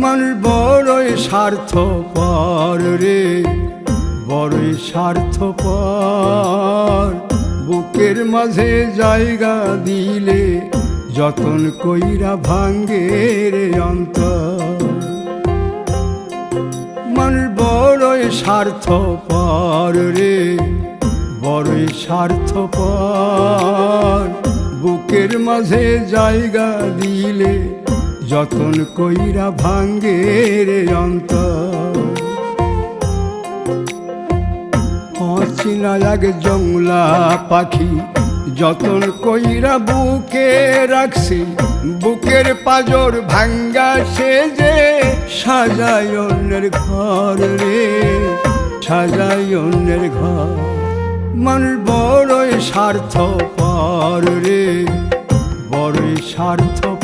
মানুষ বড়ই স্বার্থপর রে, বড়ই স্বার্থপর। বুকের মাঝে জায়গা দিলে যতন কইরা ভাঙ্গে রে অন্তর। মানুষ বড়ই স্বার্থপর রে, বড়ই স্বার্থপর। বুকের মাঝে জায়গা দিলে যতন কইরা ভাঙ্গে রে অন্তর। অচিনা এক জংলা পাখি যতন কইরা বুকে রাখছি, বুকের পাজর ভাঙ্গা সে যে সাজায় অন্যের ঘর রে, সাজায় অন্যের ঘর। মানুষ বড়ই স্বার্থপর রে, বড়ই স্বার্থপর।